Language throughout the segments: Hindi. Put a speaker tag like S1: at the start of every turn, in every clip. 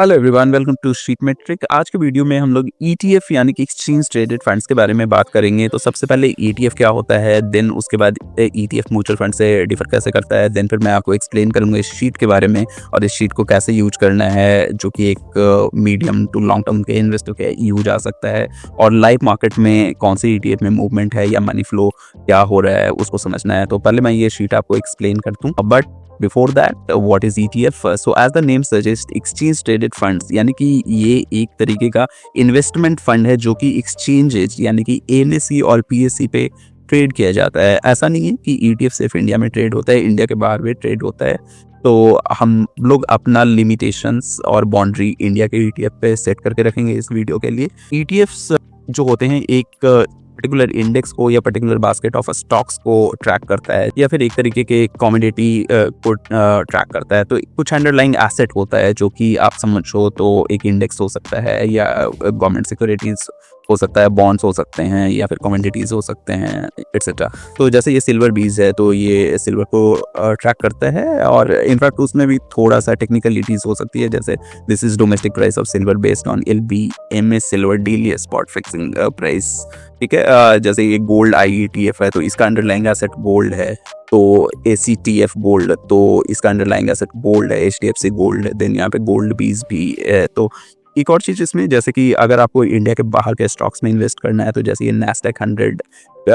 S1: Hello everyone, welcome to street metric. आज के वीडियो में हम लोग ETF यानी कि एक्सचेंज ट्रेडेड फंड्स के बारे में बात करेंगे। तो सबसे पहले ETF क्या होता है, देन उसके बाद ETF म्यूचुअल फंड से डिफर कैसे करता है, देन फिर मैं आपको एक्सप्लेन करूंगा इस शीट के बारे में और इस शीट को कैसे यूज करना है, जो कि एक मीडियम टू लॉन्ग टर्म के इन्वेस्टर के यूज आ सकता है, और लाइव मार्केट में कौन से ETF में मूवमेंट है या मनी फ्लो क्या हो रहा है उसको समझना है। तो पहले मैं ये शीट आपको एक्सप्लेन कर दूँ, but before that what is ETF? So as the name suggest, exchange traded funds यानी कि ये एक तरीके का इन्वेस्टमेंट फंड है जो कि एक्सचेंजेज यानी कि NSE और PSE पे ट्रेड किया जाता है। ऐसा नहीं है कि ETF सिर्फ इंडिया में ट्रेड होता है, इंडिया के बाहर भी ट्रेड होता है। तो हम लोग अपना लिमिटेशंस और बाउंड्री इंडिया के ETF पे सेट करके रखेंगे इस वीडियो के लिए। ETFs जो होते हैं एक पर्टिकुलर इंडेक्स को या पर्टिकुलर बास्केट ऑफ स्टॉक्स को ट्रैक करता है, या फिर एक तरीके के कमोडिटी को ट्रैक करता है। तो कुछ अंडरलाइंग एसेट होता है जो कि आप समझो तो एक इंडेक्स हो सकता है, या गवर्नमेंट सिक्योरिटीज हो सकता है, बॉन्ड्स हो सकते हैं, या फिर कमोडिटीज हो सकते हैं, एक्सेट्रा। तो जैसे ये सिल्वर बीज है तो ये सिल्वर को ट्रैक करता है, और इनफैक्ट उसमें भी थोड़ा सा टेक्निकलिटीज हो सकती है, जैसे this is domestic price of silver based on LBMA silver daily spot fixing price. ठीक है, जैसे ये गोल्ड IETF है तो इसका अंडरलाइंग एसेट गोल्ड है, तो ACTF गोल्ड, तो इसका अंडरलाइंग एसेट गोल्ड है, HDFC गोल्ड है, देन यहाँ पे गोल्ड बीज भी है। तो एक और चीज़ इसमें, जैसे कि अगर आपको इंडिया के बाहर के स्टॉक्स में इन्वेस्ट करना है तो जैसे ये NASDAQ 100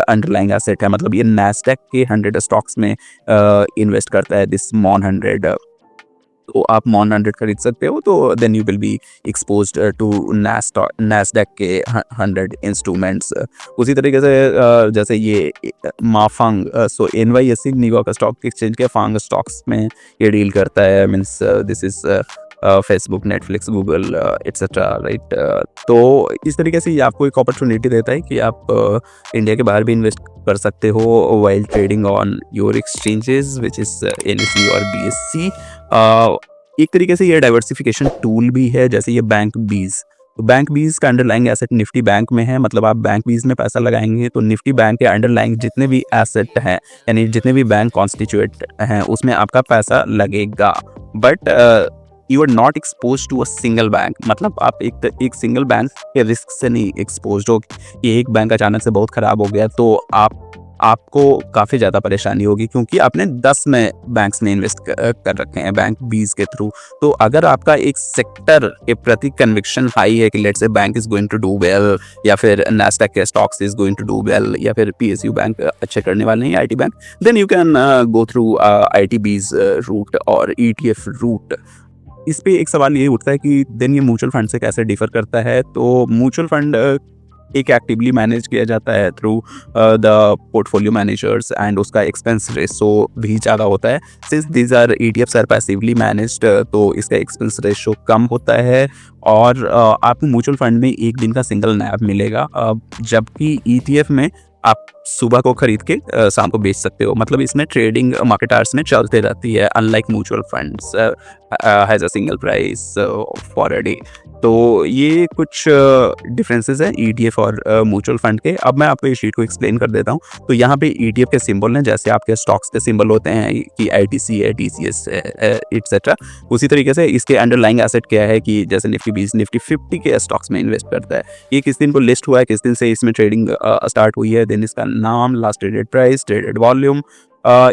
S1: अंडरलाइंग एसेट है, मतलब ये NASDAQ के 100 स्टॉक्स में इन्वेस्ट करता है, दिस MON 100। तो आप MON 100 खरीद सकते हो, तो then you will be exposed to NASDAQ के 100 इंस्ट्रूमेंट्स। उसी तरीके से जैसे ये MAFANG, so NYSE New York stock exchange के फांग स्टॉक्स में ये डील करता है, means this is Facebook, Netflix, Google etcetera, right. तो इस तरीके से ये आपको एक अपॉर्चुनिटी देता है कि आप इंडिया के बाहर भी इन्वेस्ट कर सकते हो while trading on your exchanges which is NSE और BSE। एक तरीके से ये डाइवर्सिफिकेशन टूल भी है। जैसे ये बैंक बीज, तो बैंक बीज का अंडरलाइंग एसेट निफ्टी बैंक में है, मतलब आप बैंक बीज में पैसा लगाएंगे तो निफ्टी बैंक के अंडरलाइंग जितने भी एसेट हैं यानी जितने भी बैंक कॉन्स्टिट्यूट हैं उसमें आपका पैसा लगेगा। But you are not expose to a single bank, मतलब आप एक सिंगल बैंक के रिस्क से नहीं एक्सपोज हो कि एक बैंक अचानक से बहुत खराब हो गया तो आपको काफ़ी ज़्यादा परेशानी होगी, क्योंकि आपने 10 में बैंक्स में इन्वेस्ट कर रखे हैं बैंक बीज के थ्रू। तो अगर आपका एक सेक्टर के प्रति कन्विक्शन हाई है कि let's say bank is going to do well, या फिर NASDAQ के stocks is going to do well, या फिर PSU बैंक अच्छे करने वाले हैं, IT bank, then you can go through IT bees route और ETF रूट। इस पे एक सवाल ये उठता है कि देन ये म्यूचुअल फंड से कैसे डिफर करता है। तो म्यूचुअल फंड एक एक्टिवली मैनेज किया जाता है through the portfolio managers, and उसका एक्सपेंस रेशो भी ज़्यादा होता है। Since these are ETFs are passively managed, तो इसका एक्सपेंस रेशो कम होता है, और आपको म्यूचुअल फंड में एक दिन का सिंगल नैब मिलेगा, जबकि ETF में आप सुबह को खरीद के शाम को बेच सकते हो, मतलब इसमें ट्रेडिंग मार्केट आवर्स में चलते रहती है, unlike mutual funds has a single price for a day. तो ये कुछ डिफरेंसेस हैं ETF और म्यूचुअल फंड के। अब मैं आपको ये शीट को एक्सप्लेन कर देता हूँ। तो यहाँ पे ETF के सिंबल हैं, जैसे आपके स्टॉक्स के सिंबल होते हैं कि ITC है, TCS है, एक्सेट्रा। उसी तरीके से इसके अंडरलाइंग एसेट क्या है कि जैसे निफ्टी 50 के स्टॉक्स में इन्वेस्ट करता है। ये किस दिन को लिस्ट हुआ है, किस दिन से इसमें ट्रेडिंग स्टार्ट हुई है, देन इसका नाम, last traded price, traded volume.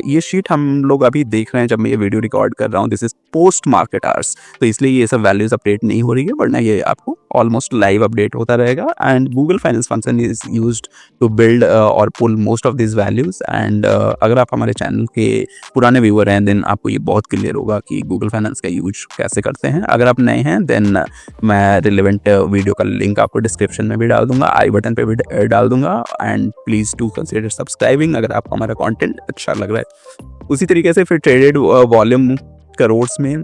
S1: ये शीट हम लोग अभी देख रहे हैं जब मैं ये वीडियो रिकॉर्ड कर रहा हूँ, this is post market hours, तो इसलिए ये सब वैल्यूज अपडेट नहीं हो रही है, वरना ये आपको ऑलमोस्ट लाइव अपडेट होता रहेगा। And Google finance function is used to build और pull most of this values. And अगर आप हमारे चैनल के पुराने व्यूअर हैं देन आपको ये बहुत क्लियर होगा कि गूगल फाइनेंस का यूज कैसे करते हैं। अगर आप नए हैं देन मैं रिलेवेंट वीडियो का लिंक आपको डिस्क्रिप्शन में भी डाल दूंगा, आई बटन पे भी डाल दूंगा, and please do consider subscribing अगर आपको हमारा कंटेंट अच्छा लग रहा है। उसी तरीके से फिर ट्रेडेड वॉल्यूम करोड्स में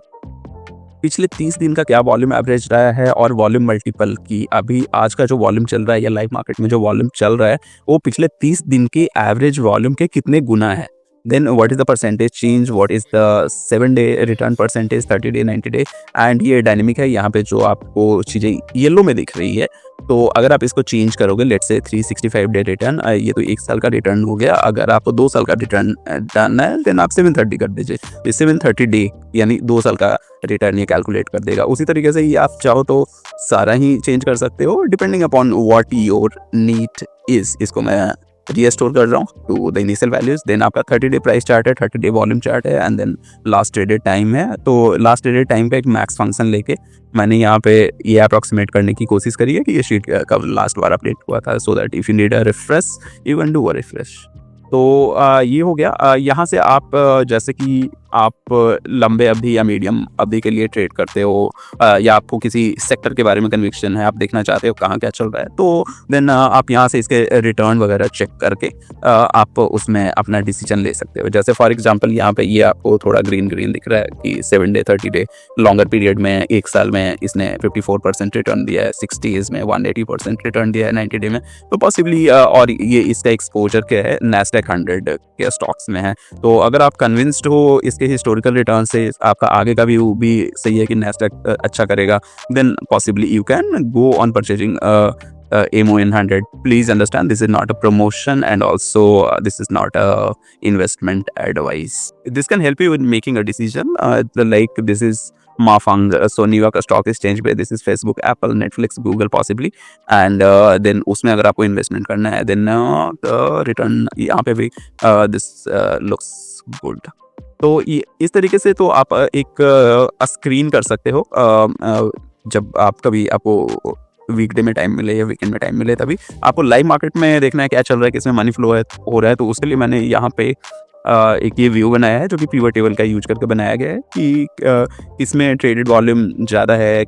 S1: पिछले 30 दिन का क्या वॉल्यूम एवरेज रहा है, और वॉल्यूम मल्टीपल की अभी आज का जो वॉल्यूम चल रहा है या लाइव मार्केट में जो वॉल्यूम चल रहा है वो पिछले 30 दिन के एवरेज वॉल्यूम के कितने गुना है। Then what is the percentage change, what is the 7-day return percentage, 30 day, 90 day, and ये डायनेमिक है। यहाँ पे जो आपको चीज़ें येलो में दिख रही है तो अगर आप इसको चेंज करोगे, लेट्स से 365 डे रिटर्न, ये तो 1 साल का रिटर्न हो गया। अगर आपको 2 साल का रिटर्न डालना है देन आप 730 कर दीजिए। ये 730 डे यानी 2 साल का रिटर्न ये कैलकुलेट कर देगा। उसी तरीके से ही आप चाहो तो सारा ही चेंज कर सकते हो depending upon what your need is. इसको मैं रीस्टोर कर रहा हूँ to the initial values. Then आपका 30 डे प्राइस चार्ट है, 30 डे वॉल्यूम चार्ट है, and then last traded time है। तो लास्ट ट्रेडेड टाइम का एक मैक्स फंक्शन लेके मैंने यहाँ पे ये अप्रॉक्सीमेट करने की कोशिश करी है कि ये शीट कब लास्ट बार अपडेट हुआ था, so that if you need a refresh you can do a refresh. तो ये हो गया। यहाँ से आप जैसे कि आप लंबे अवधि या मीडियम अवधि के लिए ट्रेड करते हो, या आपको किसी सेक्टर के बारे में कन्विक्शन है, आप देखना चाहते हो कहाँ क्या चल रहा है, तो देन आप यहाँ से इसके रिटर्न वगैरह चेक करके आप उसमें अपना डिसीजन ले सकते हो। जैसे फॉर एग्जांपल यहाँ पे ये आपको थोड़ा ग्रीन ग्रीन दिख रहा है कि 7 डे 30 डे लॉन्गर पीरियड में 1 साल में इसने 54% रिटर्न दिया है, 60 डेज में 180% रिटर्न दिया है, 90 डे में तो पॉसिबली, और ये इसका एक्सपोजर क्या है नैस्डैक 100 के स्टॉक्स में है। तो अगर आप कन्विंस्ड हो इसके हिस्टोरिकल रिटर्न से, आपका आगे का व्यू भी सही है कि नैस्डैक अच्छा करेगा, then possibly you can go on purchasing MON 100. Please understand this is not a promotion and also this is not a investment advice. This can help you in making a decision. Like this is Mafang, so New York Stock Exchange पे this is Facebook, Apple, Netflix, Google possibly, and then उसमें अगर आपको इन्वेस्टमेंट करना है then the return यहाँ पे भी this looks good. तो ये इस तरीके से तो आप एक स्क्रीन कर सकते हो जब आप कभी आपको वीकडे में टाइम मिले या वीकेंड में टाइम मिले, तभी आपको लाइव मार्केट में देखना है क्या चल रहा है, किसमें मनी फ्लो हो रहा है। तो उसके लिए मैंने यहाँ पे एक ये व्यू बनाया है जो कि पिवट टेबल का यूज करके बनाया गया है कि इसमें ट्रेडेड वॉल्यूम ज़्यादा है।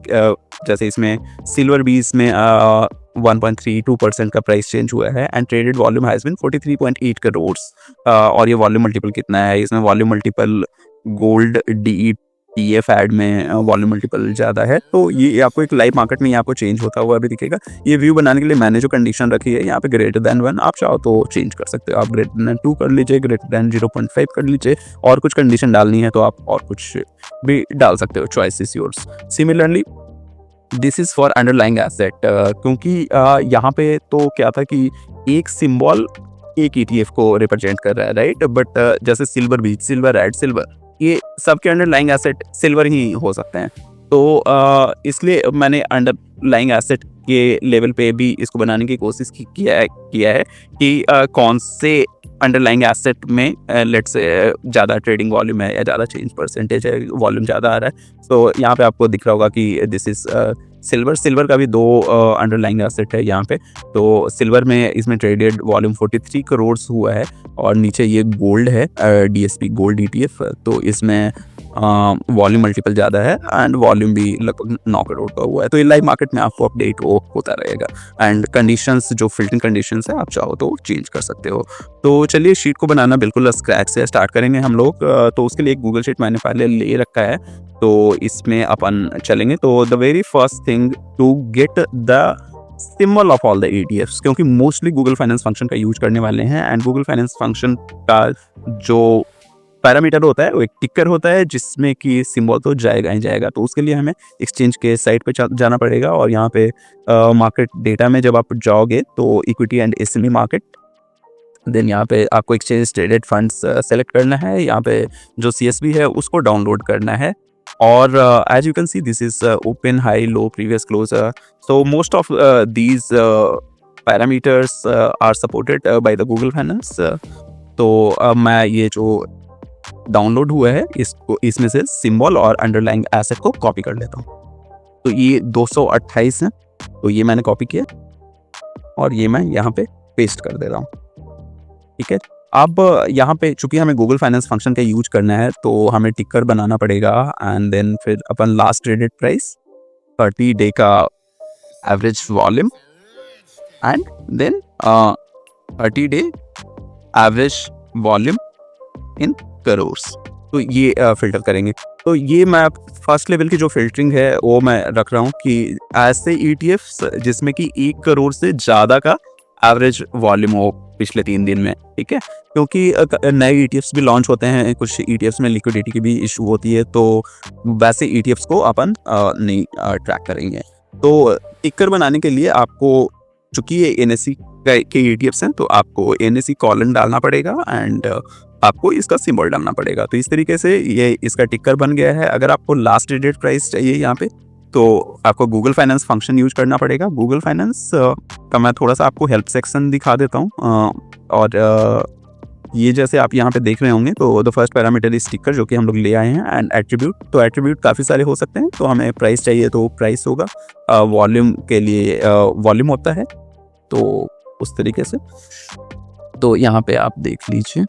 S1: जैसे इसमें सिल्वर भी इसमें 1.32% का प्राइस चेंज हुआ है and traded volume has been 43.8 crore. और ये वॉल्यूम मल्टीपल कितना है, इसमें वॉल्यूम मल्टीपल गोल्ड DETF ऐड में वॉल्यूम मल्टीपल ज़्यादा है। तो ये आपको एक लाइव मार्केट में आपको चेंज होता हुआ भी दिखेगा। ये व्यू बनाने के लिए मैंने जो कंडीशन रखी है यहाँ पे ग्रेटर देन 1, आप चाहो तो चेंज कर सकते हो। आप ग्रेटर देन 2 कर लीजिए, ग्रेटर देन 0.5 कर लीजिए, और कुछ कंडीशन डालनी है तो आप और कुछ भी डाल सकते हो, choice is yours. Similarly this is for underlying asset, क्योंकि यहाँ पे तो क्या था कि एक सिंबल एक ETF को रिप्रेजेंट कर रहा है, राइट। बट जैसे सिल्वर बीच, सिल्वर रेड, सिल्वर, ये सबके अंडरलाइंग एसेट सिल्वर ही हो सकते हैं। तो इसलिए मैंने अंडरलाइंग एसेट के लेवल पे भी इसको बनाने की कोशिश किया है कि कौन से अंडरलाइंग एसेट में लेट्स से ज़्यादा ट्रेडिंग वॉल्यूम है या ज़्यादा चेंज परसेंटेज है, वॉल्यूम ज़्यादा आ रहा है। तो यहाँ पे आपको दिख रहा होगा कि दिस इज़ सिल्वर का भी 2 अंडरलाइंग एसेट है यहाँ पे। तो सिल्वर में इसमें ट्रेडेड वॉल्यूम 43 करोड़ हुआ है, और नीचे ये गोल्ड है DSP गोल्ड ETF, तो इसमें वॉल्यूम मल्टीपल ज़्यादा है एंड वॉल्यूम भी लगभग 9 करोड़ का हुआ है। तो ये लाइव मार्केट में आपको अपडेट होता रहेगा एंड कंडीशंस जो फिल्टरिंग कंडीशंस है आप चाहो तो चेंज कर सकते हो। तो चलिए शीट को बनाना बिल्कुल स्क्रैच से स्टार्ट करेंगे हम लोग। तो उसके लिए एक गूगल शीट मैंने पहले ले रखा है, तो इसमें अपन चलेंगे। तो the very first thing to get the symbol of all the ETFs, क्योंकि मोस्टली गूगल फाइनेंस फंक्शन का यूज करने वाले हैं एंड गूगल फाइनेंस फंक्शन का जो पैरामीटर होता है वो एक टिकर होता है जिसमें कि सिंबल तो जाएगा ही जाएगा। तो उसके लिए हमें एक्सचेंज के साइट पे जाना पड़ेगा, और यहाँ पे मार्केट डेटा में जब आप जाओगे तो equity and SME market, then यहाँ पे आपको एक्सचेंज ट्रेडेड फंड्स सेलेक्ट करना है, यहाँ पे जो CSV है उसको डाउनलोड करना है। और as you can see this is open, high, low, previous close, so most of these parameters are supported by the Google Finance। तो मैं ये जो डाउनलोड हुआ है इसमें से सिंबल और अंडरलाइंग एसेट को कॉपी कर लेता हूँ। तो ये 228 है, तो ये मैंने कॉपी किया और ये मैं यहाँ पे पेस्ट कर दे रहा हूँ। ठीक है, अब यहाँ पे चूंकि हमें गूगल फाइनेंस फंक्शन का यूज करना है तो हमें टिकर बनाना पड़ेगा एंड देन फिर अपन लास्ट ट्रेडेड प्राइस, 30 डे का average volume and then 30 day average volume in crores, तो ये फिल्टर करेंगे। तो ये मैं फर्स्ट लेवल की जो फिल्टरिंग है वो मैं रख रहा हूँ कि ऐसे ETFs जिसमें कि 1 करोड़ से ज़्यादा का एवरेज वॉल्यूम हो पिछले 3 दिन में। ठीक है, क्योंकि नए ETFs भी लॉन्च होते हैं, कुछ ETFs में लिक्विडिटी की भी इशू होती है, तो वैसे ETFs को अपन नहीं ट्रैक करेंगे। तो टिकर बनाने के लिए आपको, चूंकि ये एनएससी के ईटीएफ्स हैं, तो आपको एनएससी कॉलन डालना पड़ेगा एंड आपको इसका सिंबल डालना पड़ेगा। तो इस तरीके से ये इसका टिकर बन गया है। अगर आपको लास्ट ट्रेडेड प्राइस चाहिए यहाँ पे, तो आपको गूगल फाइनेंस फंक्शन यूज करना पड़ेगा। गूगल फाइनेंस का मैं थोड़ा सा आपको हेल्प सेक्शन दिखा देता हूँ। और ये जैसे आप यहाँ पे देख रहे होंगे, तो द फर्स्ट पैरामीटर इज टिकर, जो कि हम लोग ले आए हैं, एंड एट्रीब्यूट। तो एट्रीब्यूट काफ़ी सारे हो सकते हैं, तो हमें प्राइस चाहिए तो प्राइस होगा, वॉल्यूम के लिए वॉल्यूम होता है, तो उस तरीके से। तो यहाँ पे आप देख लीजिए,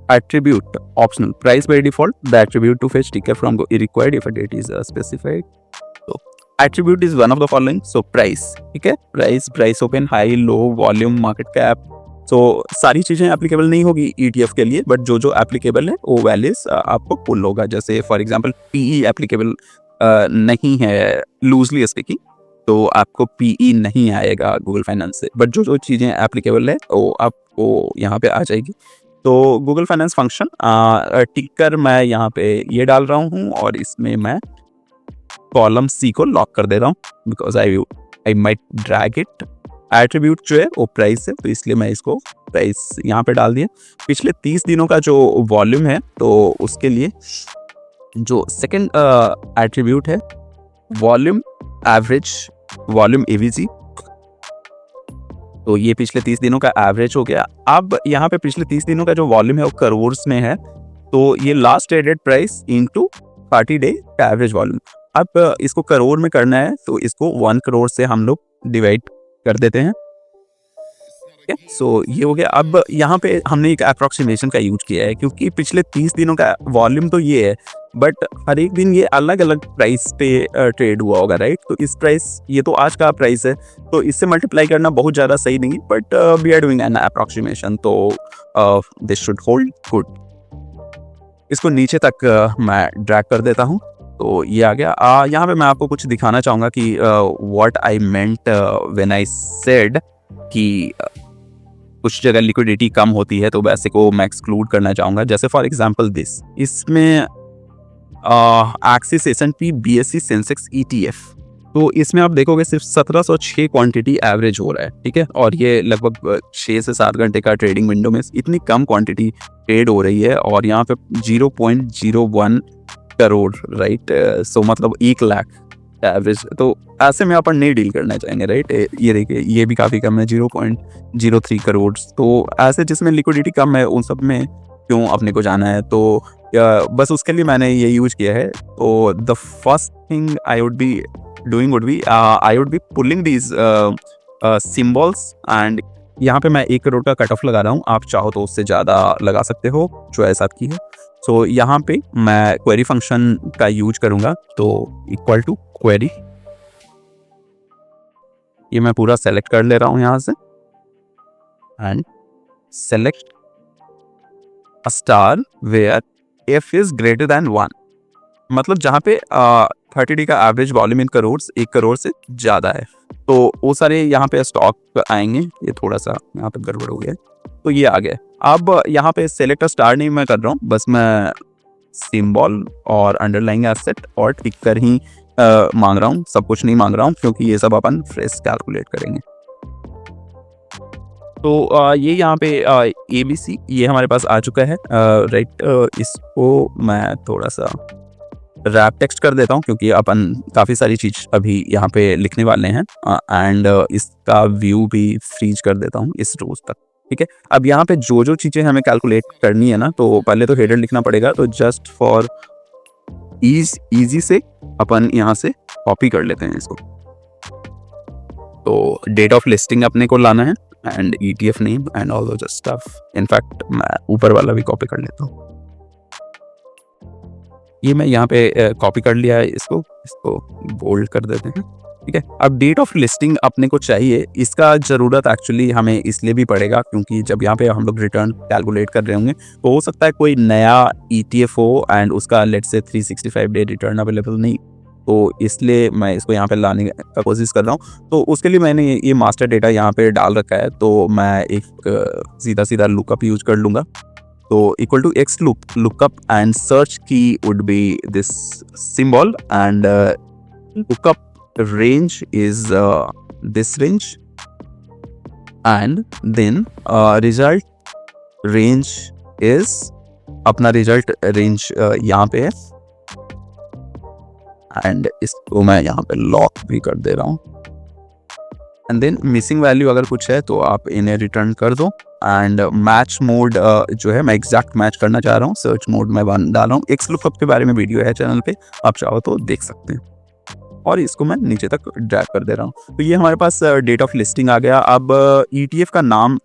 S1: attribute optional, price by default, the attribute to fetch ticker from required if a date is specified. तो attribute is one of the following. So price, ठीक है, price open, high, low, volume, market cap. तो सारी चीज़ें एप्लीकेबल नहीं होगी ईटीएफ के लिए, बट जो एप्लीकेबल है वो वैल्यूज आपको पुल होगा। जैसे फॉर एग्जांपल पीई एप्लीकेबल नहीं है, लूजली स्पीकिंग, तो आपको पीई नहीं आएगा गूगल फाइनेंस से, बट जो चीज़ें एप्लीकेबल है वो आपको यहाँ पे आ जाएगी। तो गूगल फाइनेंस फंक्शन टिकर मैं यहाँ पे ये डाल रहा हूँ, और इसमें मैं कॉलम सी को लॉक कर दे रहा हूँ, because I might drag it. Attribute जो है वो प्राइस है, तो इसलिए मैं इसको प्राइस यहाँ पे डाल दिया। पिछले 30 दिनों का जो वॉल्यूम है, तो उसके लिए जो सेकंड एट्रीब्यूट है, वॉल्यूम एवरेज, वॉल्यूम एवीजी, तो ये पिछले 30 दिनों का एवरेज हो गया। अब यहाँ पे पिछले 30 दिनों का जो वॉल्यूम है वो करोर्स में है, तो ये last traded price into 30 day का एवरेज वॉल्यूम। अब इसको करोड़ में करना है, तो इसको 1 करोड़ से हम लोग डिवाइड कर देते हैं। सो ये हो गया। अब यहाँ पे हमने एक अप्रोक्सीमेशन का यूज किया है, क्योंकि पिछले 30 दिनों का वॉल्यूम तो ये है, बट हर एक दिन ये अलग अलग प्राइस पे ट्रेड हुआ होगा, राइट। तो इस प्राइस, ये तो आज का प्राइस है, तो इससे मल्टीप्लाई करना बहुत ज़्यादा सही नहीं, but we are doing an approximation, so this should hold good. इसको नीचे तक मैं ड्रैग कर देता हूँ, तो ये आ गया। यहाँ पे मैं आपको कुछ दिखाना चाहूँगा कि what I meant when I said कि कुछ जगह लिक्विडिटी कम होती है, तो वैसे को मैं एक्सक्लूड करना चाहूँगा। जैसे फॉर एग्जांपल दिस, इसमें axis S&P BSE Sensex ETF, तो इसमें आप देखोगे सिर्फ 1706 क्वांटिटी एवरेज हो रहा है, ठीक है, और ये लगभग 6 से 7 घंटे का ट्रेडिंग विंडो में इतनी कम क्वांटिटी ट्रेड हो रही है, और यहाँ पे 0.01 करोड़, राइट। सो मतलब 1 लाख एवरेज, तो ऐसे में अपन नहीं डील करना चाहेंगे, राइट। ये देखिए, ये भी काफ़ी कम है, 0.03 करोड़। तो ऐसे जिसमें लिक्विडिटी कम है, उन सब में क्यों अपने को जाना है, तो बस उसके लिए मैंने ये यूज किया है। तो the first thing I would be doing would be I would be pulling these symbols, and यहाँ पे मैं 1 करोड़ का कट ऑफ लगा रहा हूँ। आप चाहो तो उससे ज़्यादा लगा सकते हो, चॉइस आपकी है। सो यहाँ पे मैं क्वेरी फंक्शन का यूज करूँगा, तो इक्वल टू क्वेरी, ये मैं पूरा सेलेक्ट कर ले रहा हूँ यहाँ से, and select a star where F is greater than 1, मतलब जहाँ पे 30 डे का average volume in crore 1 crore से ज़्यादा है, तो वो सारे यहाँ पे स्टॉक आएंगे। ये थोड़ा सा यहाँ पे गड़बड़ हो गया, तो ये आ गया। अब यहाँ पे सेलेक्ट अ स्टार नहीं मैं कर रहा हूँ, बस मैं सिंबल और अंडरलाइंग एसेट और टिकर ही मांग रहा हूँ, सब कुछ नहीं मांग रहा हूँ, क्योंकि ये सब अपन फ्रेश कैलकुलेट करेंगे। तो ये यहाँ पे ABC ये हमारे पास आ चुका है, राइट। इसको मैं थोड़ा सा रैप टेक्स्ट कर देता हूँ, क्योंकि अपन काफ़ी सारी चीज़ अभी यहाँ पे लिखने वाले हैं, एंड इसका व्यू भी फ्रीज कर देता हूँ इस रोज तक, ठीक है। अब यहाँ पे जो चीज़ें हमें कैलकुलेट करनी है ना, तो पहले तो हेडर लिखना पड़ेगा, तो जस्ट फॉर इजी से अपन यहाँ से कॉपी कर लेते हैं इसको। तो डेट ऑफ लिस्टिंग अपने को लाना है, and ETF name and all those stuff. In fact मैं ऊपर वाला भी कॉपी कर लेता हूँ, ये मैं यहाँ पे कॉपी कर लिया है, इसको बोल्ड कर देते हैं, ठीक है। अब डेट ऑफ लिस्टिंग अपने को चाहिए, इसका ज़रूरत एक्चुअली हमें इसलिए भी पड़ेगा, क्योंकि जब यहाँ पे हम लोग रिटर्न कैलकुलेट कर रहे होंगे, तो हो सकता है कोई नया ETF हो एंड उसका let's say 365 day return available नहीं, तो इसलिए मैं इसको यहाँ पे लाने का कोशिश कर रहा हूँ। तो उसके लिए मैंने ये मास्टर डेटा यहाँ पे डाल रखा है, तो मैं एक सीधा लुकअप यूज कर लूँगा। तो equal to x lookup and search key would be this symbol, and lookup range is this range, and then result range is अपना result range यहाँ पे है, एंड इसको मैं यहाँ पे लॉक भी कर दे रहा हूँ। एंड देन मिसिंग वैल्यू अगर कुछ है तो आप इन्हें रिटर्न कर दो। एंड मैच मोड जो है मैं एग्जैक्ट मैच करना चाह रहा हूँ, सर्च मोड में डाल रहा हूँ। XLOOKUP के बारे में वीडियो है चैनल पे, आप चाहो तो देख सकते हैं। और इसको मैं नीचे तक ड्रैग कर दे रहा हूँ। तो ये हमारे पास डेट ऑफ लिस्टिंग आ गया। अब ETF का नाम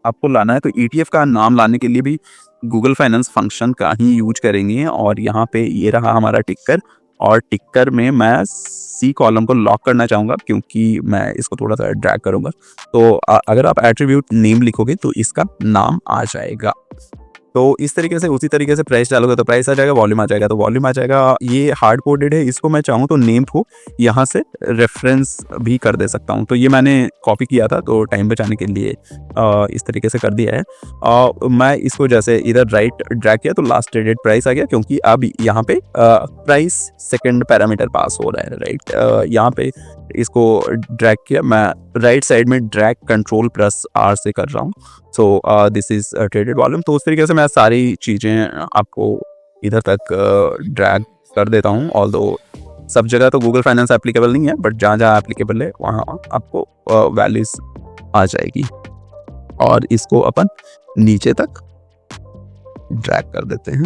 S1: आपको लाना है, तो ETF का नाम लाने के लिए भी गूगल फाइनेंस फंक्शन का ही यूज करेंगे। और यहाँ पे ये रहा हमारा टिक्कर, और टिक्कर में मैं C कॉलम को लॉक करना चाहूँगा क्योंकि मैं इसको थोड़ा सा ड्रैग करूँगा। तो अगर आप एट्रीब्यूट नेम लिखोगे तो इसका नाम आ जाएगा। तो इस तरीके से, उसी तरीके से प्राइस डालोगे तो प्राइस आ जाएगा, वॉल्यूम आ जाएगा तो वॉल्यूम आ जाएगा। ये हार्ड कोडेड है, इसको मैं चाहूँ तो नेम को यहाँ से रेफरेंस भी कर दे सकता हूँ। तो ये मैंने कॉपी किया था तो टाइम बचाने के लिए इस तरीके से कर दिया है। मैं इसको जैसे इधर राइट ड्रैग किया तो लास्ट ट्रेडेड प्राइस आ गया, क्योंकि अब यहाँ पे प्राइस सेकेंड पैरामीटर पास हो रहा है। राइट, यहाँ पे इसको ड्रैग किया, मैं राइट साइड में ड्रैग Ctrl+R से कर रहा हूँ। So this is traded volume. तो उस तरीके से मैं सारी चीज़ें आपको इधर तक ड्रैग कर देता हूँ। ऑल्दो सब जगह तो गूगल फाइनेंस एप्लीकेबल नहीं है, बट जहाँ जहाँ एप्लीकेबल है वहाँ आपको वैल्यूज आ जाएगी। और इसको अपन नीचे तक ड्रैग कर देते हैं।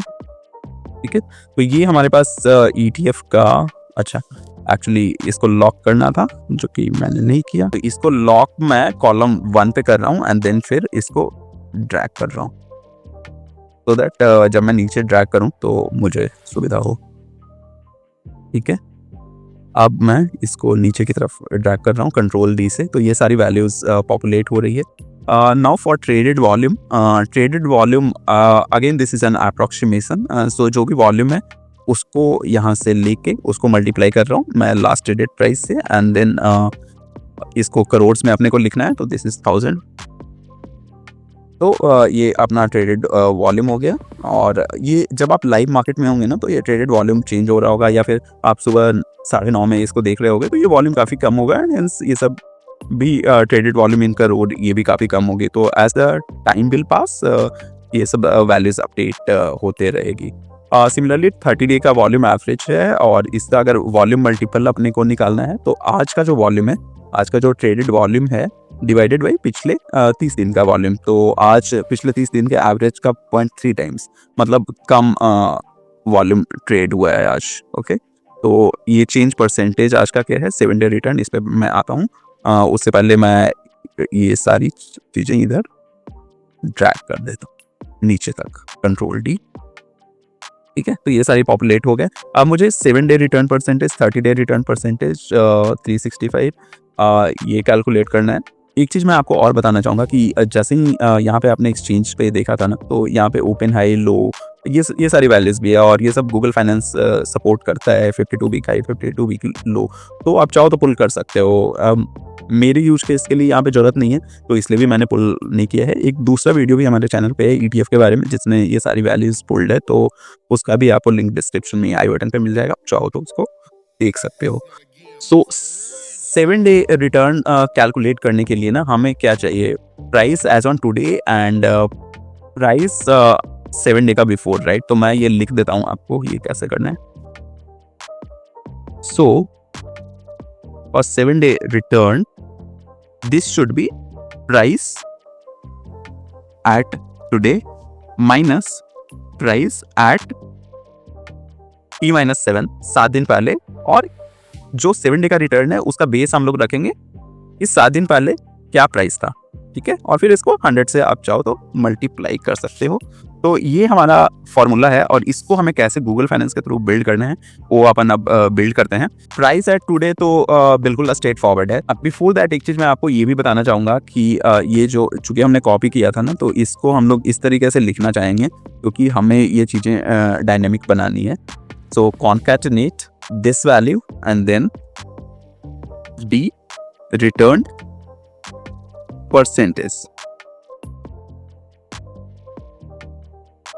S1: ठीक है, तो ये हमारे पास ETF का, अच्छा एक्चुअली इसको लॉक करना था जो कि मैंने नहीं किया, तो इसको लॉक मैं कॉलम 1 पे कर रहा हूँ एंड देन फिर इसको ड्रैग कर रहा हूँ, तो दैट जब मैं नीचे ड्रैग करूँ तो मुझे सुविधा हो। ठीक है, अब मैं इसको नीचे की तरफ ड्रैग कर रहा हूँ Ctrl+D से, तो ये सारी वैल्यूज पॉपुलेट हो रही है। Now for traded volume, again this is an approximation. So जो भी वॉल्यूम है उसको यहाँ से लेके उसको मल्टीप्लाई कर रहा हूँ मैं लास्ट ट्रेडेड प्राइस से, एंड देन इसको करोड़ में अपने को लिखना है, तो दिस इज 1000। तो ये अपना ट्रेडेड वॉल्यूम हो गया। और ये जब आप लाइव मार्केट में होंगे ना तो ये ट्रेडेड वॉल्यूम चेंज हो रहा होगा, या फिर आप सुबह 9:30 में इसको देख रहे होगे तो ये वॉल्यूम काफ़ी कम होगा, एंड ये सब भी ट्रेडेड वॉल्यूम इन करोड़ ये भी काफ़ी कम होगी। तो as the time will pass ये सब वैल्यूज अपडेट होते रहेगी। सिमिलरली 30 डे का वॉल्यूम एवरेज है, और इसका अगर वॉल्यूम मल्टीपल अपने को निकालना है तो आज का जो वॉल्यूम है, आज का जो ट्रेडेड वॉल्यूम है डिवाइडेड बाई पिछले 30 दिन का वॉल्यूम, तो आज पिछले 30 दिन के एवरेज का 0.3 टाइम्स, मतलब कम वॉल्यूम ट्रेड हुआ है आज। ओके, तो ये चेंज परसेंटेज आज का क्या है, 7 डे रिटर्न, इस पर मैं आता हूँ। उससे पहले मैं ये सारी चीज़ें इधर ड्रैग कर देता हूँ नीचे तक, Ctrl+D। ठीक है, तो ये सारी पॉपुलेट हो गए। अब मुझे 7 day return percentage, 30 day return percentage, 365 ये कैलकुलेट करना है। एक चीज़ मैं आपको और बताना चाहूँगा कि जैसे ही यहाँ पे आपने एक्सचेंज पे देखा था ना, तो यहाँ पे ओपन हाई लो ये सारी वैल्यूज भी है, और ये सब गूगल फाइनेंस सपोर्ट करता है। 52 वीक हाई, 52 वीक लो, तो आप चाहो तो पुल कर सकते हो। मेरे यूज केस के लिए यहाँ पे जरूरत नहीं है, तो इसलिए भी मैंने पुल नहीं किया है। एक दूसरा वीडियो भी हमारे चैनल पे है ETF के बारे में, जिसने ये सारी वैल्यूज पुल्ड है, तो उसका भी आपको लिंक डिस्क्रिप्शन में आई बटन पे मिल जाएगा, आप चाहो तो उसको देख सकते हो। सो 7 डे रिटर्न कैलकुलेट करने के लिए ना हमें क्या चाहिए, price as on today and price 7 day का बिफोर, राइट। तो मैं ये लिख देता हूँ आपको ये कैसे करना है। So for 7 day return this should be price at today minus price at T-7, 7 दिन पहले, और जो 7 डे का रिटर्न है उसका बेस हम लोग रखेंगे इस 7 दिन पहले क्या प्राइस था। ठीक है, और फिर इसको 100 से आप चाहो तो मल्टीप्लाई कर सकते हो। तो ये हमारा फॉर्मूला है, और इसको हमें कैसे गूगल फाइनेंस के थ्रू बिल्ड करना है वो अपन अब बिल्ड करते हैं। प्राइस एट टुडे तो बिल्कुल स्ट्रेट फॉरवर्ड है। अब बिफोर दैट एक चीज़ मैं आपको ये भी बताना चाहूँगा कि ये जो चूँकि हमने कॉपी किया था ना, तो इसको हम लोग इस तरीके से लिखना चाहेंगे क्योंकि हमें ये चीज़ें डायनेमिक बनानी है। So concatenate this value and then D return percentage.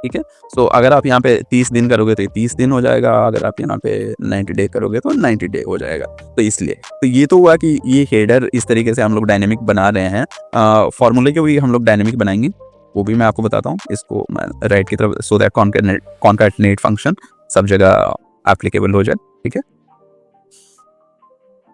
S1: ठीक है। सो अगर आप यहाँ पे 30 दिन करोगे तो 30 दिन हो जाएगा, अगर आप यहाँ पे 90 डे करोगे तो 90 डे हो जाएगा। तो इसलिए तो ये तो हुआ कि ये हेडर इस तरीके से हम लोग डायनेमिक बना रहे हैं। फॉर्मूले के भी हम लोग डायनेमिक बनाएंगे, वो भी मैं आपको बताता हूँ। इसको मैं राइट की तरफ, सो दैट कॉन्कैटनेट फंक्शन सब जगह एप्लीकेबल हो जाए, ठीक है।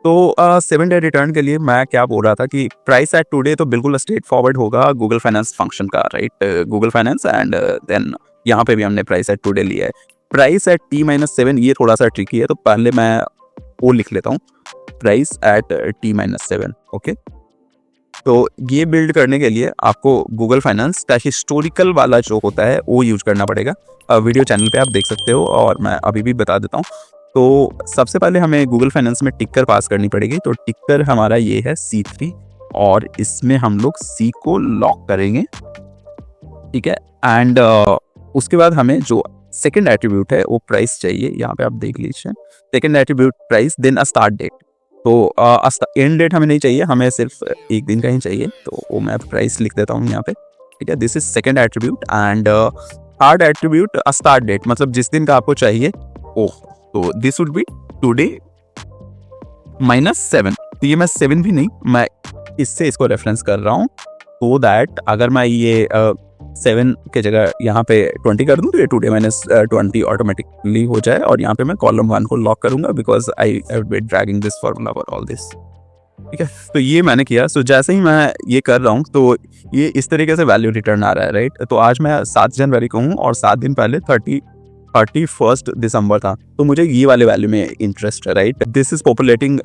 S1: तो 7 डे रिटर्न के लिए मैं क्या बोल रहा था कि प्राइस एट टुडे तो बिल्कुल स्ट्रेट फॉरवर्ड होगा गूगल फाइनेंस फंक्शन का, right. Google finance and then यहाँ पे भी हमने प्राइस एट टुडे लिया है। प्राइस एट T-7 ये थोड़ा सा ट्रिकी है, तो पहले मैं वो लिख लेता हूँ, प्राइस एट T-7, ओके। तो ये बिल्ड करने के लिए आपको गूगल फाइनेंस का हिस्टोरिकल वाला जो होता है वो यूज करना पड़ेगा। वीडियो चैनल पे आप देख सकते हो, और मैं अभी भी बता देता हूँ। तो सबसे पहले हमें गूगल फाइनेंस में टिक्कर पास करनी पड़ेगी। तो टिक्कर हमारा ये है C3, और इसमें हम लोग C को लॉक करेंगे, ठीक है। एंड उसके बाद हमें जो सेकंड एट्रीब्यूट है वो प्राइस चाहिए। यहाँ पे आप देख लीजिए, second attribute price, then a start date. तो एंड डेट हमें नहीं चाहिए, हमें सिर्फ एक दिन का ही चाहिए, तो वो मैं प्राइस लिख देता हूँ यहाँ पे, ठीक है। This is second attribute. And third attribute a start date, मतलब जिस दिन का आपको चाहिए वो। तो दिस वुड बी टुडे -7। तो ये मैं 7 भी नहीं, मैं इससे इसको रेफरेंस कर रहा हूँ, तो दैट अगर मैं ये 7 के जगह यहाँ पे 20 कर दूँ तो ये टुडे -20 ऑटोमेटिकली हो जाए। और यहाँ पे मैं कॉलम 1 को लॉक करूंगा, because I have been dragging this formula for all this, ठीक है। तो ये मैंने किया। सो जैसे ही मैं ये कर रहा हूँ तो ये इस तरीके से वैल्यू रिटर्न आ रहा है, राइट। तो आज मैं 7 जनवरी को हूँ, और 7 दिन पहले 31 दिसंबर था, तो मुझे ये वाले वैल्यू में इंटरेस्ट है, right. This is populating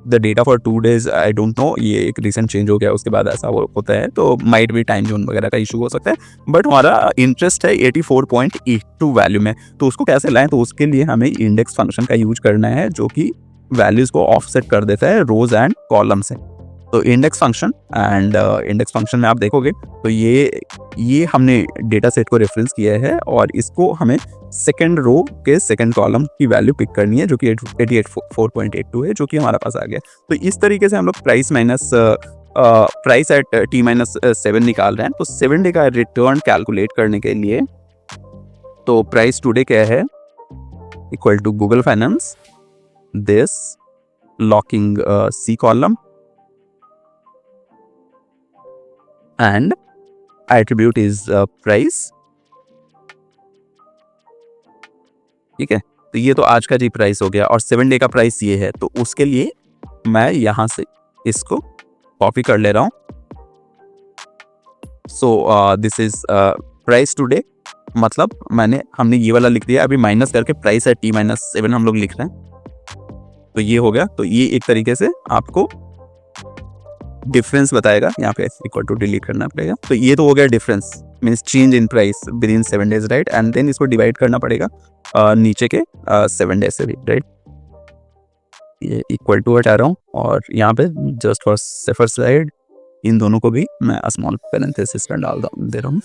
S1: the data for 2 days, I don't know, ये एक रिसेंट चेंज हो गया, उसके बाद ऐसा होता है, तो माइट भी टाइम जोन वगैरह का इशू हो सकता है। बट हमारा इंटरेस्ट है 84.82 वैल्यू में, तो उसको कैसे लाएं, तो उसके लिए हमें इंडेक्स फंक्शन का यूज करना है, जो कि वैल्यूज को ऑफसेट कर देता है रोज एंड कॉलम से। तो index function, and index function में आप देखोगे तो ये हमने डेटा सेट को रेफरेंस किया है, और इसको हमें सेकंड रो के सेकंड कॉलम की वैल्यू पिक करनी है, जो कि 84.82 है, जो कि हमारा पास आ गया। तो इस तरीके से हम लोग प्राइस एट T-7 निकाल रहे हैं। तो 7 डे का रिटर्न कैलकुलेट करने के लिए, तो प्राइस टुडे क्या है, equal to Google finance, this locking C column and attribute is price, ठीक है। तो ये तो आज का जी प्राइस हो गया, और 7 डे का प्राइस ये है। तो उसके लिए मैं यहां से इसको कॉपी कर ले रहा हूं। So this is price today, मतलब हमने ये वाला लिख दिया, अभी माइनस करके प्राइस है T-7 हम लोग लिख रहे हैं। तो ये हो गया। तो ये एक तरीके से आपको डिफरेंस बताएगा, यहाँ पे इक्वल टू डिलीट करना पड़ेगा। तो ये तो हो गया difference, means change in price within 7 days, right. And then इसको डिवाइड करना पड़ेगा नीचे के 7 days से भी, राइट। ये इक्वल टू हटा रहा हूँ, और यहाँ पे जस्ट फॉर सेफर साइड इन दोनों को भी मैं स्मॉल पैरेंथेसिस में डाल दे रहा हूँ।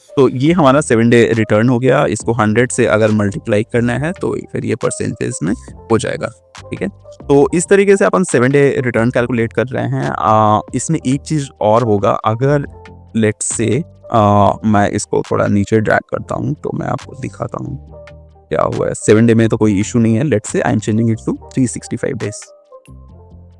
S1: तो ये हमारा 7 डे रिटर्न हो गया। इसको 100 से अगर मल्टीप्लाई करना है तो फिर ये परसेंटेज में हो जाएगा, ठीक है। तो इस तरीके से अपन 7 डे रिटर्न कैलकुलेट कर रहे हैं। इसमें एक चीज़ और होगा, अगर लेट्स से मैं इसको थोड़ा नीचे ड्रैग करता हूँ, तो मैं आपको दिखाता हूँ क्या हुआ है। 7 डे में तो कोई इशू नहीं है, let's say I am changing it to 365 days,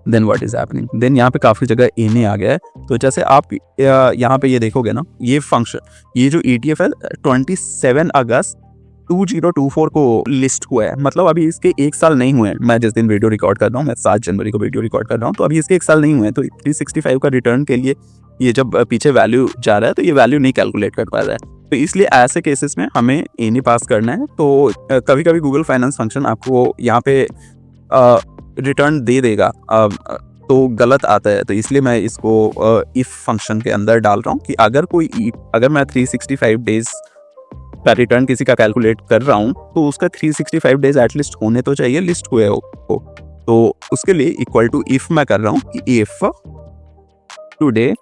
S1: then what is happening, then यहाँ पे काफ़ी जगह एने आ गया है। तो जैसे आप यहाँ पे ये देखोगे ना, ये फंक्शन, ये जो ETF है 27 अगस्त 2024 को लिस्ट हुआ है, मतलब अभी इसके 1 साल नहीं हुए हैं। मैं जिस दिन वीडियो रिकॉर्ड कर रहा हूँ, मैं 7 जनवरी को वीडियो रिकॉर्ड कर रहा हूँ, तो अभी इसके 1 साल नहीं हुए हैं। तो 365 का रिटर्न के लिए ये जब पीछे वैल्यू जा रहा है, तो ये वैल्यू नहीं कैलकुलेट कर पा रहा है। तो इसलिए ऐसे केसेस में हमें एने पास करना है। तो कभी कभी गूगल फाइनेंस फंक्शन आपको यहाँ पे रिटर्न दे देगा, तो गलत आता है। तो इसलिए मैं इसको इफ फंक्शन के अंदर डाल रहा हूँ कि अगर मैं 365 डेज का रिटर्न किसी का कैलकुलेट कर रहा हूँ, तो उसका 365 डेज एटलीस्ट होने तो चाहिए लिस्ट हुए हो। तो उसके लिए इक्वल टू इफ मैं कर रहा हूँ कि if today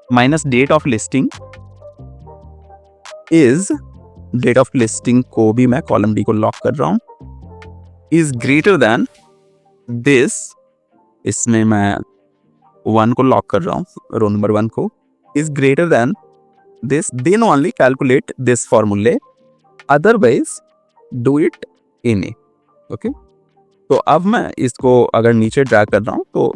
S1: minus date of listing is, date of listing को भी मैं कॉलम डी को लॉक कर रहा हूँ, इज ग्रेटर देन दिस, इसमें मैं 1 को लॉक कर रहा हूँ, रो नंबर 1 को, is greater then this, then only calculate this formula, otherwise do it any. Okay, तो अब मैं इसको अगर नीचे ड्रैग कर रहा हूँ तो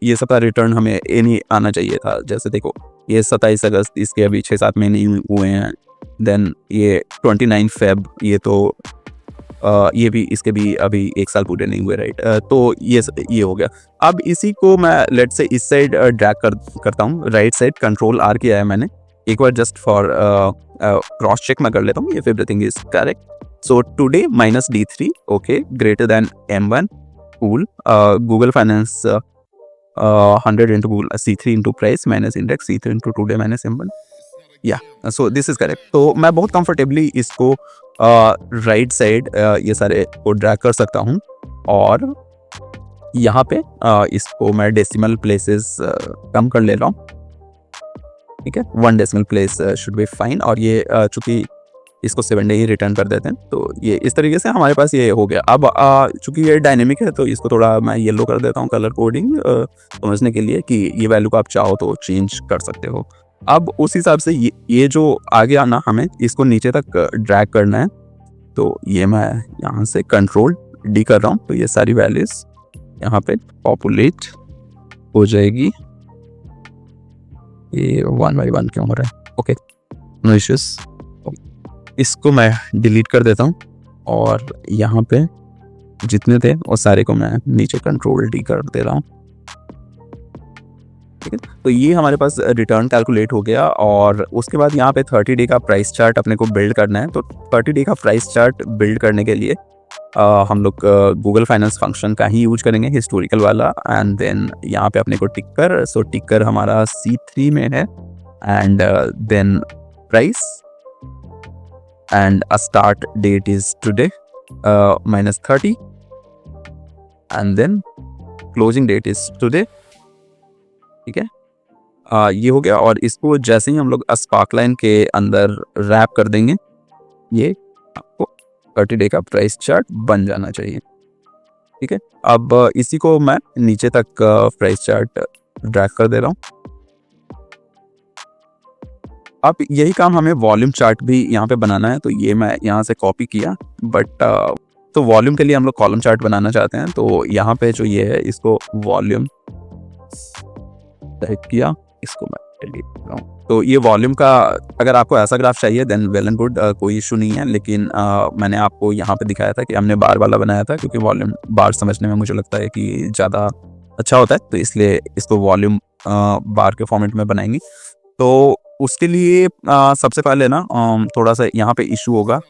S1: ये सबका रिटर्न हमें एनी आना चाहिए था। जैसे देखो ये 27 अगस्त, इसके अभी 6-7 महीने हुए हैं। देन ये 29 फेब, ये तो ये भी, इसके भी अभी 1 साल पूरे नहीं हुए, राइट। तो ये हो गया। अब इसी को मैं लेट से इस साइड ड्रैग करता हूँ, राइट साइड कंट्रोल R किया है मैंने। एक बार जस्ट फॉर क्रॉस चेक मैं कर लेता हूँ if everything is correct. So today -D3, okay, greater than M1 cool, Google finance 100 into Google C3 into price minus index C3 into today minus M1, या सो दिस इज करेक्ट। तो मैं बहुत कंफर्टेबली इसको राइट साइड ये सारे को ड्रैग कर सकता हूँ, और यहाँ पे इसको मैं डेसिमल प्लेसेस कम कर ले रहा हूँ, ठीक है। 1 decimal place should be fine. और ये चूंकि इसको 7 डे ही रिटर्न कर देते हैं, तो ये इस तरीके से हमारे पास ये हो गया। अब चूंकि ये डायनेमिक है तो इसको थोड़ा मैं येलो कर देता हूँ, कलर कोडिंग समझने के लिए कि ये वैल्यू को आप चाहो तो चेंज कर सकते हो। अब उस हिसाब से ये जो आगे आना, हमें इसको नीचे तक ड्रैग करना है, तो ये मैं यहाँ से कंट्रोल D कर रहा हूँ, तो ये सारी वैल्यूज यहाँ पे पॉपुलेट हो जाएगी। ये 1 by 1 क्यों हो रहा है, ओके, नो इश्यूज। इसको मैं डिलीट कर देता हूँ, और यहाँ पे जितने थे वो सारे को मैं नीचे कंट्रोल D कर दे रहा हूँ, ठीक है। तो ये हमारे पास रिटर्न कैलकुलेट हो गया। और उसके बाद यहाँ पे 30 डे का प्राइस चार्ट अपने को बिल्ड करना है। तो 30 डे का प्राइस चार्ट बिल्ड करने के लिए हम लोग गूगल फाइनेंस फंक्शन का ही यूज करेंगे, हिस्टोरिकल वाला। एंड देन यहाँ पे अपने को टिकर, सो टिकर हमारा C3 में है, and then price, and a start date is today -30, and then closing date is today, ठीक है। ये हो गया। और इसको जैसे ही हम लोग स्पार्क लाइन के अंदर रैप कर देंगे, ये आपको 30 डे का प्राइस चार्ट बन जाना चाहिए, ठीक है। अब इसी को मैं नीचे तक प्राइस चार्ट ड्रैग कर दे रहा हूँ। अब यही काम हमें वॉल्यूम चार्ट भी यहाँ पे बनाना है, तो ये मैं यहाँ से कॉपी किया, बट तो वॉल्यूम के लिए हम लोग कॉलम चार्ट बनाना चाहते हैं। तो यहाँ पे जो ये है, इसको वॉल्यूम टाइप किया, इसको मैं डिलीट कर रहा हूँ। तो ये वॉल्यूम का, अगर आपको ऐसा ग्राफ चाहिए देन वेल एंड गुड, कोई इशू नहीं है। लेकिन मैंने आपको यहाँ पे दिखाया था कि हमने बार वाला बनाया था, क्योंकि वॉल्यूम बार समझने में मुझे लगता है कि ज़्यादा अच्छा होता है, तो इसलिए इसको वॉल्यूम बार के फॉर्मेट में बनाएंगे। तो उसके लिए सबसे पहले ना थोड़ा सा यहाँ पे इशू होगा,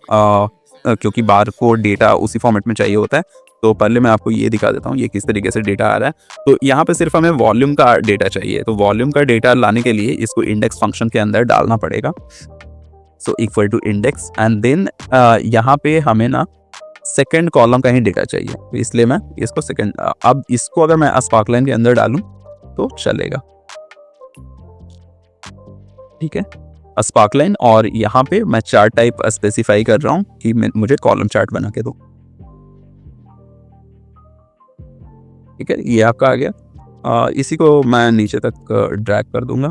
S1: क्योंकि बार को डेटा उसी फॉर्मेट में चाहिए होता है। तो पहले मैं आपको ये दिखा देता हूँ ये किस तरीके से डेटा आ रहा है। तो यहाँ पे सिर्फ हमें वॉल्यूम का डेटा चाहिए, तो वॉल्यूम का डेटा लाने के लिए इसको इंडेक्स फंक्शन के अंदर डालना पड़ेगा। So equal to index, and then यहाँ पे हमें ना सेकेंड कॉलम का ही डेटा चाहिए, तो इसलिए मैं इसको सेकेंड, अब इसको अगर मैं स्पार्क लाइन के अंदर डालूं तो चलेगा, ठीक है, स्पार्क लाइन। और यहाँ पे मैं चार्ट टाइप स्पेसिफाई कर रहा हूँ कि मुझे कॉलम चार्ट बना के दो, ठीक है। ये आपका आ गया। इसी को मैं नीचे तक ड्रैग कर दूंगा,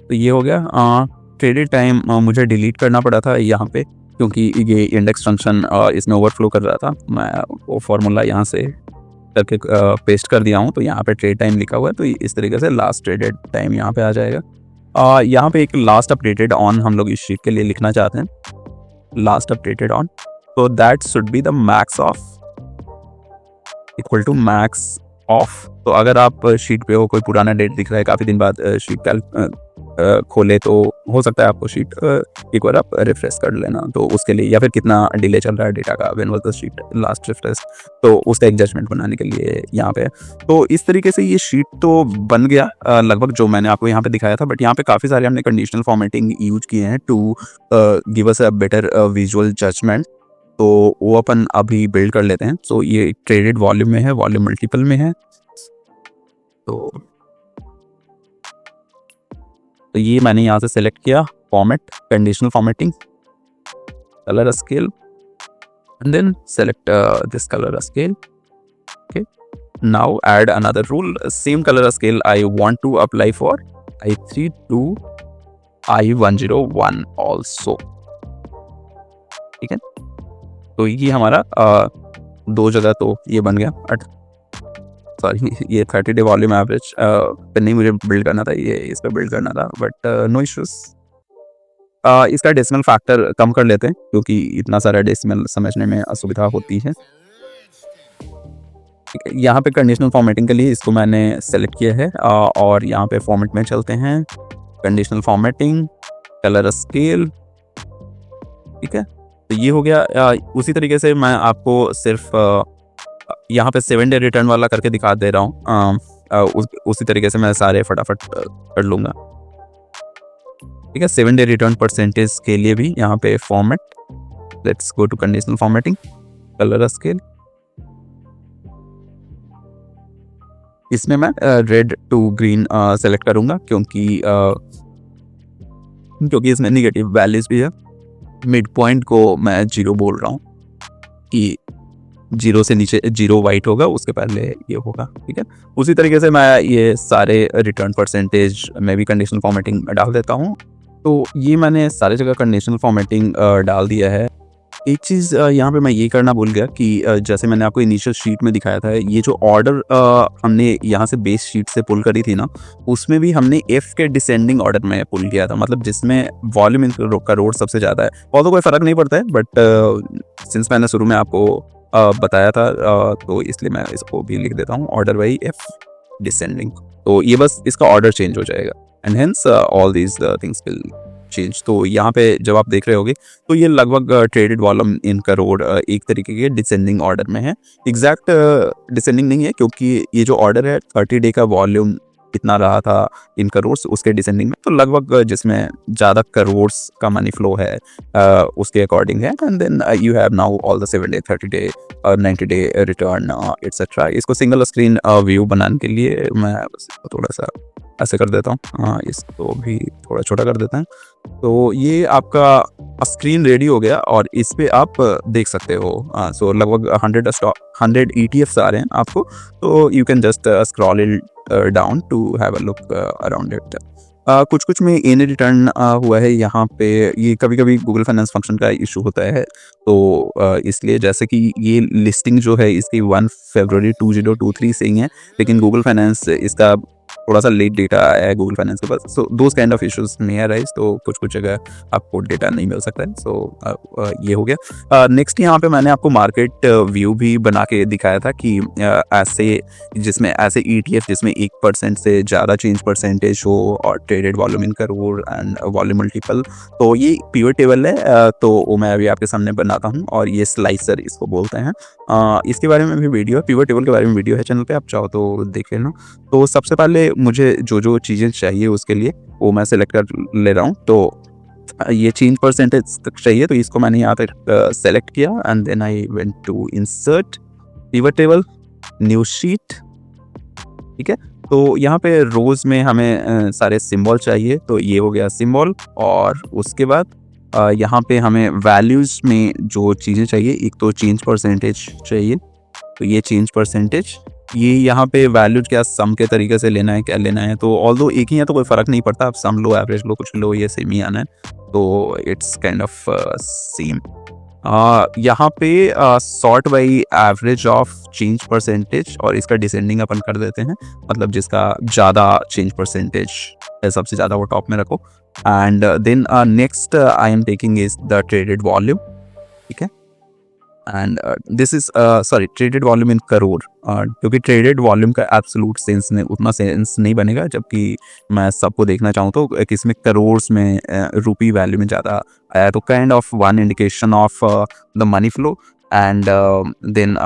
S1: तो ये हो गया। ट्रेडेड टाइम मुझे डिलीट करना पड़ा था यहाँ पे, क्योंकि ये इंडेक्स फंक्शन इसमें ओवरफ्लो कर रहा था। मैं वो फार्मूला यहाँ से करके पेस्ट कर दिया हूँ, तो यहाँ पे ट्रेड टाइम लिखा हुआ है, तो इस तरीके से लास्ट ट्रेडेड टाइम यहाँ पे आ जाएगा। यहाँ पे एक लास्ट अपडेटेड ऑन हम लोग इस शीट के लिए लिखना चाहते हैं, लास्ट अपडेटेड ऑन, तो that should be the max of equal to max of. तो अगर आप शीट पे हो, कोई पुराना डेट दिख रहा है, काफ़ी दिन बाद शीट खोले, तो हो सकता है आपको शीट एक बार आप रिफ्रेश कर लेना, तो उसके लिए, या फिर कितना डिले चल रहा है डेटा का, when was the sheet last refresh, तो उसका एक जजमेंट बनाने के लिए यहाँ पे। तो इस तरीके से ये शीट तो बन गया लगभग, जो मैंने आपको यहाँ पे दिखाया था। बट यहाँ पे काफ़ी सारे हमने कंडीशनल फॉर्मेटिंग यूज किए हैं to give us a better visual judgement, तो वो अपन अभी बिल्ड कर लेते हैं। सो ये ट्रेडेड वॉल्यूम में है, वॉल्यूम मल्टीपल में है, तो ये मैंने यहाँ से सेलेक्ट किया format, conditional formatting, colour scale, and then select this colour scale, okay. Now add another rule, same color scale I want to apply for I3 to I101 also. ठीक है, तो ये हमारा 2 जगह तो ये बन गया। सॉरी, ये 30 डे वॉल्यूम एवरेज पे नहीं मुझे बिल्ड करना था, ये इस पर बिल्ड करना था, बट नो इश्यूज। इसका डेसिमल फैक्टर कम कर लेते हैं क्योंकि इतना सारा डेसिमल समझने में असुविधा होती है। ठीक है, यहाँ पे कंडीशनल फॉर्मेटिंग के लिए इसको मैंने सेलेक्ट किया है और यहाँ पे फॉर्मेट में चलते हैं, कंडीशनल फॉर्मेटिंग, कलर स्केल। ठीक है, तो ये हो गया। उसी तरीके से मैं आपको सिर्फ यहाँ पे 7 डे रिटर्न वाला करके दिखा दे रहा हूँ। उसी तरीके से मैं सारे फटाफट कर लूँगा। ठीक है, 7 डे रिटर्न परसेंटेज के लिए भी यहाँ पे format, let's go to conditional formatting, colour scale. इसमें मैं रेड टू ग्रीन सेलेक्ट करूँगा क्योंकि इसमें निगेटिव वैल्यूज भी है। मिड पॉइंट को मैं 0 बोल रहा हूँ कि 0 से नीचे 0 वाइट होगा, उसके पहले ये होगा। ठीक है, उसी तरीके से मैं ये सारे रिटर्न परसेंटेज में भी कंडीशनल फॉर्मेटिंग डाल देता हूँ। तो ये मैंने सारे जगह कंडीशनल फॉर्मेटिंग डाल दिया है। एक चीज़ यहाँ पे मैं ये करना भूल गया कि जैसे मैंने आपको इनिशियल शीट में दिखाया था, ये जो ऑर्डर हमने यहाँ से बेस शीट से पुल करी थी ना, उसमें भी हमने एफ के डिसेंडिंग ऑर्डर में पुल किया था, मतलब जिसमें वॉल्यूम इन करोड़ सबसे ज़्यादा है। और तो कोई फ़र्क नहीं पड़ता है, बट सिंस मैंने शुरू में आपको बताया था तो इसलिए मैं इसको भी लिख देता हूँ, ऑर्डर बाई एफ डिसेंडिंग। तो ये बस इसका ऑर्डर चेंज हो जाएगा and hence all these things will change. तो यहाँ पे जब आप देख रहे होगे तो ये लगभग ट्रेडेड वॉल्यूम इन करोड़ एक तरीके के डिसेंडिंग ऑर्डर में है। एग्जैक्ट डिसेंडिंग नहीं है क्योंकि ये जो ऑर्डर है 30 डे का वॉल्यूम कितना रहा था इन करोड़, उसके डिसेंडिंग में, तो लगभग जिसमें ज़्यादा करोड़ का मनी फ्लो है उसके अकॉर्डिंग है। And then you have now all the 7 day 30 day 90 day return etcetera. इसको सिंगल स्क्रीन व्यू बनाने के लिए मैं थोड़ा सा ऐसे कर देता हूँ, हाँ इसको भी थोड़ा छोटा कर देता है। तो ये आपका स्क्रीन रेडी हो गया और इस पे आप देख सकते हो। सो लगभग 100 ETFs आ रहे हैं आपको, तो you can just scroll it down to have a look around it. कुछ में इन रिटर्न हुआ है यहाँ पे। ये कभी कभी गूगल फाइनेंस फंक्शन का इशू होता है, तो इसलिए जैसे कि ये लिस्टिंग जो है इसकी 1 फरवरी 2023 से ही है, लेकिन गूगल फाइनेंस इसका थोड़ा सा लेट डेटा आया है गूगल फाइनेंस के पास। So those kind of issues may arise, तो कुछ जगह आपको डेटा नहीं मिल सकता है। सो ये हो गया। नेक्स्ट यहाँ पे मैंने आपको मार्केट व्यू भी बना के दिखाया था कि ऐसे ETF जिसमें 1% से ज़्यादा चेंज परसेंटेज हो और traded volume in crore and volume multiple, तो ये पिवट टेबल है। तो वो मैं अभी आपके सामने बनाता हूँ और ये स्लाइसर इसको बोलते हैं। इसके बारे में भी वीडियो है, पिवट टेबल के बारे में वीडियो है चैनल पे, आप चाहो तो देख लेना। तो सबसे पहले मुझे जो चीज़ें चाहिए उसके लिए वो मैं सेलेक्ट कर ले रहा हूँ। तो ये चेंज परसेंटेज तक चाहिए, तो इसको मैंने यहाँ तक सेलेक्ट किया and then I went to insert pivot table, new sheet. ठीक है, तो यहाँ पे रोज में हमें सारे सिंबल चाहिए, तो ये हो गया सिंबल। और उसके बाद यहाँ पे हमें वैल्यूज़ में जो चीज़ें चाहिए, एक तो चेंज परसेंटेज चाहिए, तो ये चेंज परसेंटेज, ये यहाँ पे वैल्यू क्या सम के तरीके से लेना है, क्या लेना है। तो ऑल्दो एक ही है तो कोई फ़र्क नहीं पड़ता, आप सम लो, एवरेज लो, कुछ लो, ये सेम ही आना है, तो इट्स काइंड ऑफ सेम। यहाँ पे sort by average of change percentage, और इसका डिसेंडिंग अपन कर देते हैं, मतलब जिसका ज़्यादा चेंज परसेंटेज है सबसे ज़्यादा वो टॉप में रखो। And then next I am taking is the traded volume. ठीक है, and this is traded volume in crore, क्योंकि ट्रेडेड वॉल्यूम का एब्सोल्यूट सेंस में उतना सेंस नहीं बनेगा, जबकि मैं सबको देखना चाहूँ तो किसमें करोड़ में रुपी वैल्यू में ज़्यादा आया, तो kind of one indication of the money flow and then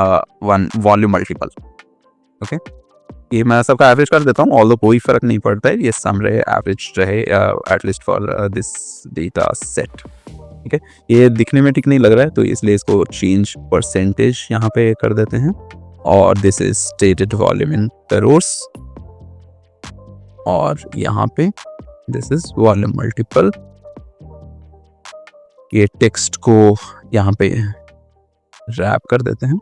S1: one volume multiple. Okay, ये मैं सबका एवरेज कर देता हूँ, ऑल्दो कोई फ़र्क नहीं पड़ता है, ये सम रहे एवरेज रहे at least for this data set. ठीक है, ये दिखने में ठीक नहीं लग रहा है, तो इसलिए इसको चेंज परसेंटेज यहाँ पे कर देते हैं, और this is stated volume in crore, और यहाँ पे दिस इज वॉल्यूम मल्टीपल। ये टेक्स्ट को यहाँ पे रैप कर देते हैं।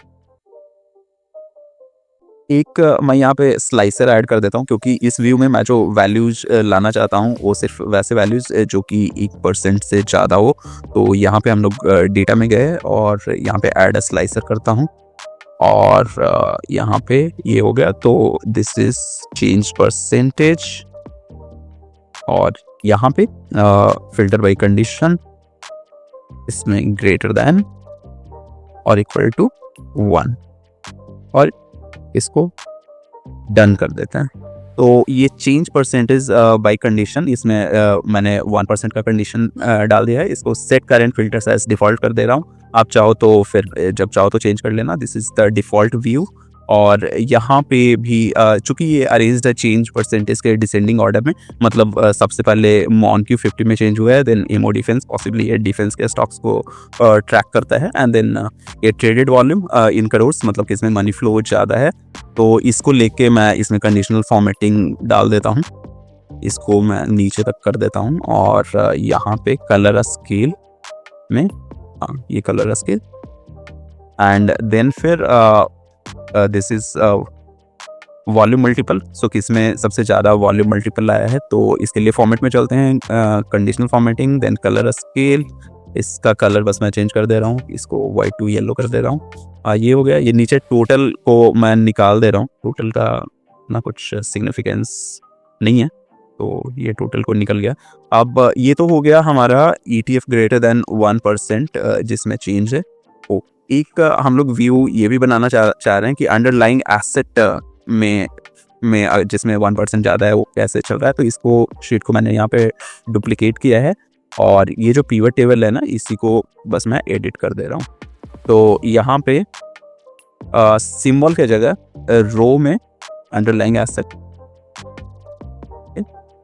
S1: एक मैं यहाँ पे स्लाइसर ऐड कर देता हूँ, क्योंकि इस व्यू में मैं जो वैल्यूज लाना चाहता हूँ वो सिर्फ वैसे वैल्यूज जो कि 1% से ज़्यादा हो। तो यहाँ पे हम लोग डेटा में गए और यहाँ पे ऐड अ स्लाइसर करता हूँ और यहाँ पे ये हो गया। तो दिस इज चेंज परसेंटेज और यहाँ पे फिल्टर बाय कंडीशन, इसमें ग्रेटर देन और इक्वल टू 1 और इसको डन कर देते हैं। तो ये चेंज परसेंटेज बाय कंडीशन, इसमें मैंने 1% का कंडीशन डाल दिया है। इसको set current filters as default कर दे रहा हूँ। आप चाहो तो फिर जब चाहो तो चेंज कर लेना। This is the default view. और यहाँ पे भी चूँकि ये अरेंज्ड है चेंज परसेंटेज के डिसेंडिंग ऑर्डर में, मतलब सबसे पहले मॉन क्यू 50 में चेंज हुआ है, देन एमओ डिफेंस, पॉसिबली ये डिफेंस के स्टॉक्स को ट्रैक करता है, एंड देन ये ट्रेडेड वॉल्यूम इन करोर्स, मतलब कि इसमें मनी फ्लो ज़्यादा है। तो इसको लेके मैं इसमें कंडीशनल फॉर्मेटिंग डाल देता हूँ। इसको मैं नीचे तक कर देता हूँ और यहाँ पे कलर स्केल में, हाँ ये कलर स्केल, एंड देन फिर दिस इज वॉल्यूम मल्टीपल। सो किसमें सबसे ज़्यादा वॉल्यूम मल्टीपल आया है, तो इसके लिए फॉर्मेट में चलते हैं, conditional formatting, then colour scale. इसका कलर बस मैं चेंज कर दे रहा हूँ, इसको वाइट टू येलो कर दे रहा हूँ। ये हो गया। ये नीचे टोटल को मैं निकाल दे रहा हूँ, टोटल का ना कुछ सिग्निफिकेंस नहीं है, तो ये टोटल को निकल गया। अब ये तो हो गया हमारा ETF ग्रेटर देन 1% जिसमें चेंज है। एक हम लोग व्यू ये भी बनाना चाह रहे हैं कि अंडरलाइंग एसेट में जिसमें 1% ज़्यादा है वो कैसे चल रहा है। तो इसको शीट को मैंने यहाँ पे डुप्लीकेट किया है और ये जो पिवट टेबल है ना, इसी को बस मैं एडिट कर दे रहा हूँ। तो यहाँ पे सिंबल के जगह रो में अंडरलाइंग एसेट,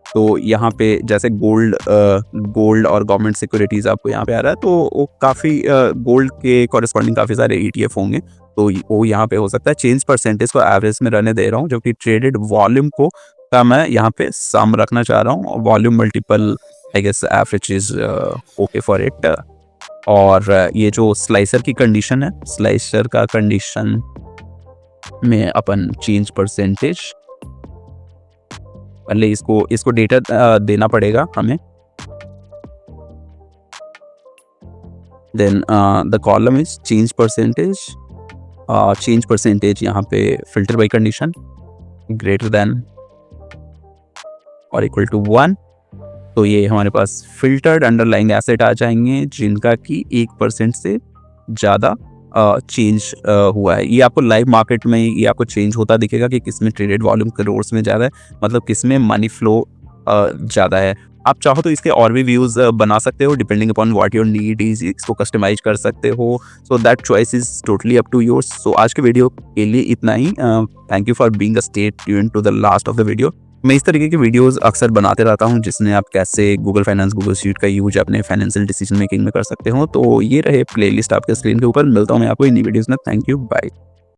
S1: तो यहाँ पे जैसे गोल्ड और गवर्नमेंट सिक्योरिटीज़ आपको यहाँ पे आ रहा है, तो वो काफ़ी गोल्ड के कॉरेस्पॉन्डिंग काफ़ी सारे ETF होंगे, तो वो यहाँ पे हो सकता है। चेंज परसेंटेज को एवरेज में रहने दे रहा हूँ, जो कि ट्रेडेड वॉल्यूम को का मैं यहाँ पे सम रखना चाह रहा हूँ। Volume multiple I guess average is okay for it. और ये जो स्लाइसर की कंडीशन है, स्लाइसर का कंडीशन में अपन चेंज परसेंटेज, पहले इसको डेटा देना पड़ेगा हमें। Then the column is change percentage यहाँ पे filter by condition greater than और इक्वल टू 1। तो ये हमारे पास फिल्टर्ड अंडरलाइंग एसेट आ जाएंगे जिनका कि 1% से ज़्यादा चेंज हुआ है। ये आपको लाइव मार्केट में ये आपको चेंज होता दिखेगा कि किसमें ट्रेडेड वॉल्यूम करोर्स में ज़्यादा है, मतलब किसमें मनी फ्लो ज़्यादा है। आप चाहो तो इसके और भी व्यूज़ बना सकते हो, depending upon what your need is, इसको कस्टमाइज कर सकते हो। So that choice is totally up to yours. सो आज के वीडियो के लिए इतना ही। Thank you for being stay tuned to the last of the video. मैं इस तरीके की वीडियोस अक्सर बनाते रहता हूं, जिसमें आप कैसे गूगल फाइनेंस, गूगल शीट का यूज अपने फाइनेंशियल डिसीजन मेकिंग में कर सकते हो। तो ये रहे प्लेलिस्ट आपके स्क्रीन के ऊपर। मिलता हूं मैं आपको इन वीडियोस में। Thank you, bye.